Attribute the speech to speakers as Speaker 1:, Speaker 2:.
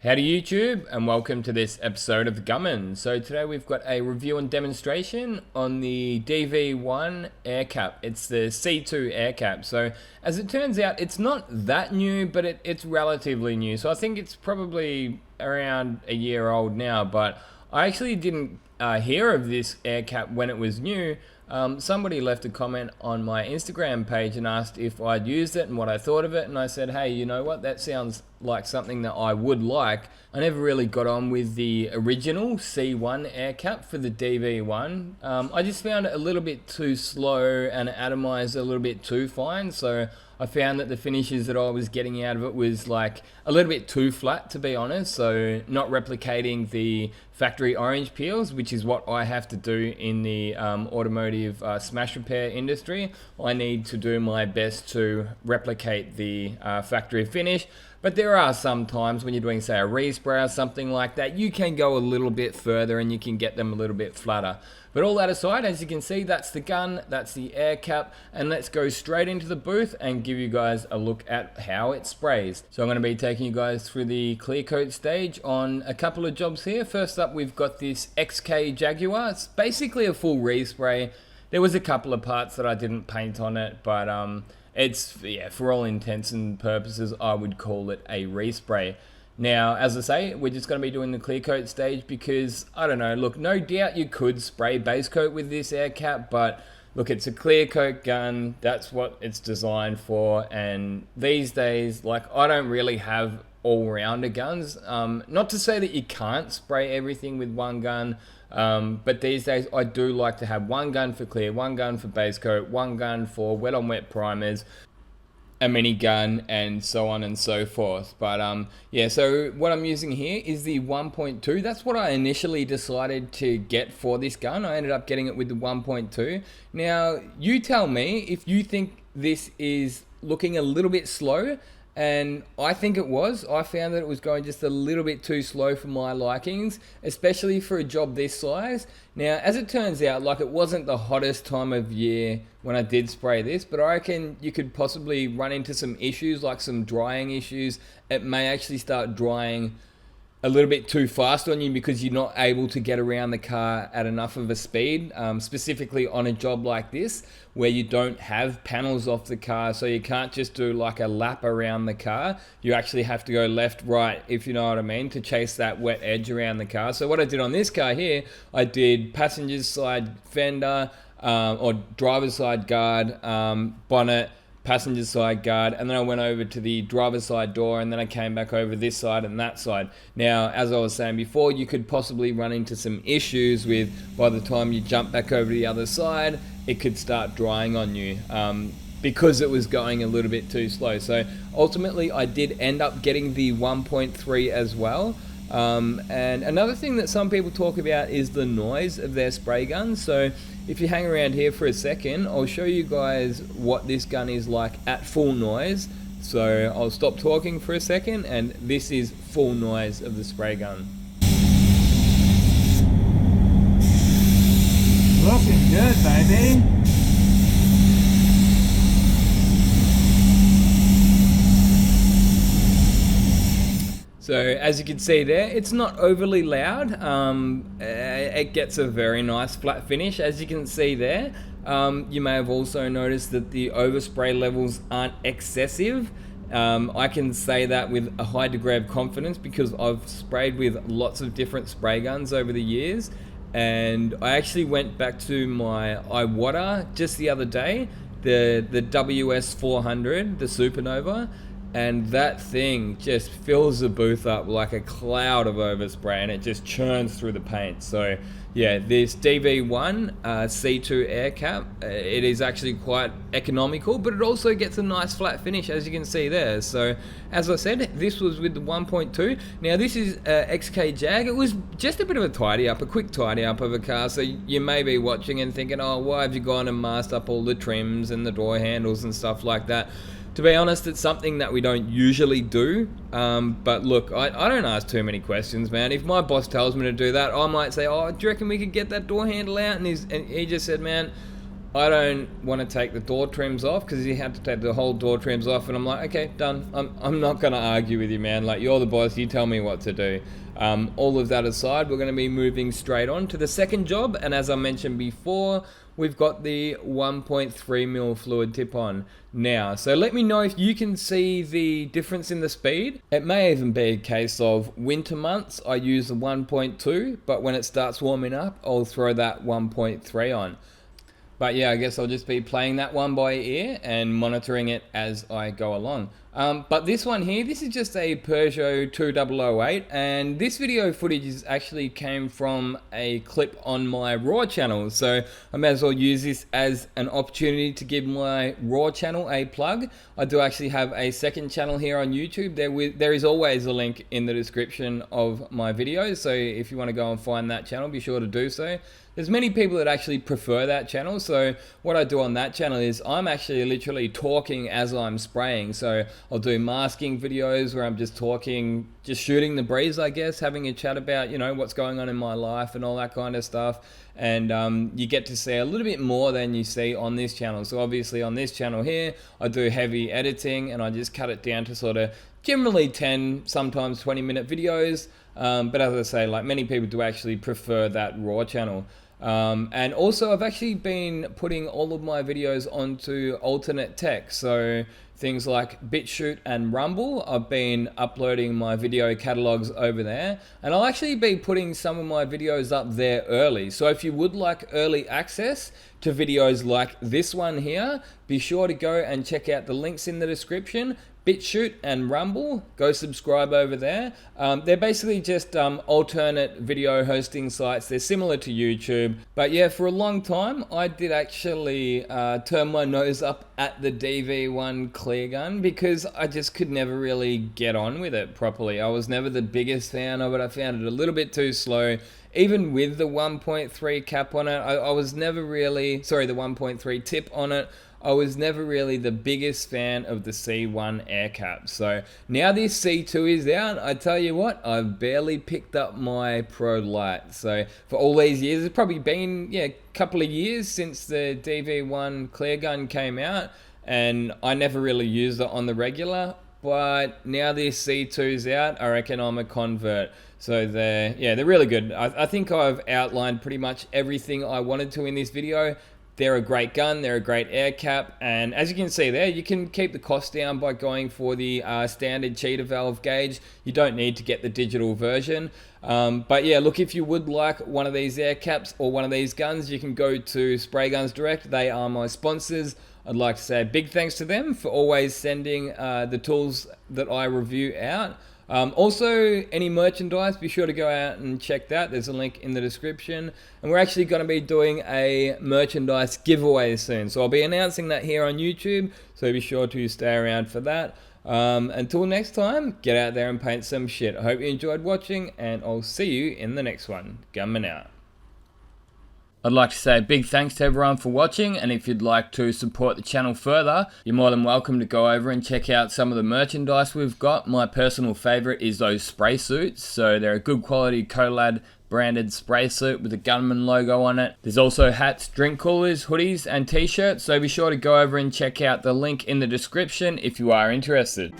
Speaker 1: Howdy YouTube, and welcome to this episode of the Gunman. So today we've got a review and demonstration on the DV1 air cap. It's the C2 air cap. So as it turns out, it's not that new, but it's relatively new. So I think it's probably around a year old now, but I actually didn't hear of this air cap when it was new. Somebody left a comment on my Instagram page and asked if I'd used it and what I thought of it, and I said, hey, you know what, that sounds like something that I would like. I never really got on with the original C1 air cap for the DV1. I just found it a little bit too slow and atomized a little bit too fine, so I found that the finishes that I was getting out of it was like a little bit too flat, to be honest, so not replicating the factory orange peels, which is what I have to do in the automotive smash repair industry. I need to do my best to replicate the factory finish, but there are some times when you're doing, say, a respray or something like that, you can go a little bit further and you can get them a little bit flatter. But all that aside, as you can see, that's the gun, that's the air cap, and let's go straight into the booth and give you guys a look at how it sprays. So I'm going to be taking you guys through the clear coat stage on a couple of jobs here. First up, we've got this XK Jaguar. It's basically a full respray. There was a couple of parts that I didn't paint on it, but it's, yeah, for all intents and purposes, I would call it a respray. Now, as I say, we're just going to be doing the clear coat stage because, I don't know, look, no doubt you could spray base coat with this air cap, but look, it's a clear coat gun, that's what it's designed for, and these days, like, I don't really have all-rounder guns. Not to say that you can't spray everything with one gun, but these days I do like to have one gun for clear, one gun for base coat, one gun for wet on wet primers, a mini gun, and so on and so forth. But yeah, so what I'm using here is the 1.2. That's what I initially decided to get for this gun. I ended up getting it with the 1.2. Now, you tell me if you think this is looking a little bit slow, and I think it was. I found that it was going just a little bit too slow for my likings, especially for a job this size. Now, as it turns out, like, it wasn't the hottest time of year when I did spray this, but I reckon you could possibly run into some issues, like some drying issues. It may actually start drying a little bit too fast on you because you're not able to get around the car at enough of a speed, specifically on a job like this where you don't have panels off the car, so you can't just do like a lap around the car. You actually have to go left, right, if you know what I mean, to chase that wet edge around the car. So what I did on this car here, I did passenger side fender, or driver's side guard, bonnet, passenger side guard, and then I went over to the driver's side door, and then I came back over this side and that side. Now, as I was saying before, you could possibly run into some issues with, by the time you jump back over to the other side, it could start drying on you because it was going a little bit too slow. So ultimately I did end up getting the 1.3 as well. And another thing that some people talk about is the noise of their spray guns. So if you hang around here for a second, I'll show you guys what this gun is like at full noise. So I'll stop talking for a second, and this is full noise of the spray gun.
Speaker 2: Looking good, baby.
Speaker 1: So as you can see there, it's not overly loud. It gets a very nice flat finish, as you can see there. You may have also noticed that the overspray levels aren't excessive. I can say that with a high degree of confidence because I've sprayed with lots of different spray guns over the years, and I actually went back to my Iwata just the other day, the WS400, the Supernova, and that thing just fills the booth up like a cloud of overspray, and it just churns through the paint. So yeah, this DV1 C2 air cap, it is actually quite economical, but it also gets a nice flat finish, as you can see there. So as I said, this was with the 1.2. Now this is XK Jag. It was just a bit of a tidy up, a quick tidy up of a car. So you may be watching and thinking, oh, why have you gone and masked up all the trims and the door handles and stuff like that? To be honest, it's something that we don't usually do, but look, I don't ask too many questions, man. If my boss tells me to do that, I might say, oh, do you reckon we could get that door handle out? And he just said, man, I don't want to take the door trims off because you have to take the whole door trims off, and I'm like, okay, done. I'm not gonna argue with you, man. Like, you're the boss, you tell me what to do. All of that aside, we're gonna be moving straight on to the second job, and as I mentioned before, we've got the 1.3mm fluid tip on now. So let me know if you can see the difference in the speed. It may even be a case of winter months I use the 1.2, but when it starts warming up, I'll throw that 1.3 on. But yeah, I guess I'll just be playing that one by ear and monitoring it as I go along. But this one here, this is just a Peugeot 2008, and this video footage actually came from a clip on my Raw channel, so I may as well use this as an opportunity to give my Raw channel a plug. I do actually have a second channel here on YouTube. There is always a link in the description of my videos, so if you want to go and find that channel, be sure to do so. There's many people that actually prefer that channel, so what I do on that channel is I'm actually literally talking as I'm spraying. So I'll do masking videos where I'm just talking, just shooting the breeze, I guess, having a chat about, you know, what's going on in my life and all that kind of stuff. And you get to see a little bit more than you see on this channel. So obviously on this channel here, I do heavy editing and I just cut it down to sort of generally 10, sometimes 20-minute videos. But as I say, like, many people do actually prefer that Raw channel. And also I've actually been putting all of my videos onto alternate tech, so things like BitChute and Rumble. I've been uploading my video catalogs over there, and I'll actually be putting some of my videos up there early. So if you would like early access to videos like this one here, be sure to go and check out the links in the description. BitChute and Rumble, go subscribe over there. They're basically just alternate video hosting sites. They're similar to YouTube, but yeah, for a long time I did actually turn my nose up at the DV1 clear gun because I just could never really get on with it properly. I was never the biggest fan of it. I found it a little bit too slow. Even with the 1.3 cap on it, I was never really, sorry, the 1.3 tip on it, I was never really the biggest fan of the C1 air cap. So now this C2 is out, I tell you what, I've barely picked up my Pro Light. So for all these years, it's probably been, yeah, a couple of years since the DV1 clear gun came out, and I never really used it on the regular. But now this C2's out, I reckon I'm a convert. So they're really good. I think I've outlined pretty much everything I wanted to in this video. They're a great gun, they're a great air cap, and as you can see there, you can keep the cost down by going for the standard cheater valve gauge. You don't need to get the digital version. But yeah, look, if you would like one of these air caps or one of these guns, you can go to Spray Guns Direct. They are my sponsors. I'd like to say a big thanks to them for always sending the tools that I review out. Also, any merchandise, be sure to go out and check that. There's a link in the description. And we're actually going to be doing a merchandise giveaway soon. So I'll be announcing that here on YouTube. So be sure to stay around for that. Until next time, get out there and paint some shit. I hope you enjoyed watching, and I'll see you in the next one. Gunman out. I'd like to say a big thanks to everyone for watching, and if you'd like to support the channel further, you're more than welcome to go over and check out some of the merchandise we've got. My personal favourite is those spray suits, so they're a good quality Colad branded spray suit with a Gunman logo on it. There's also hats, drink coolers, hoodies and t-shirts, so be sure to go over and check out the link in the description if you are interested.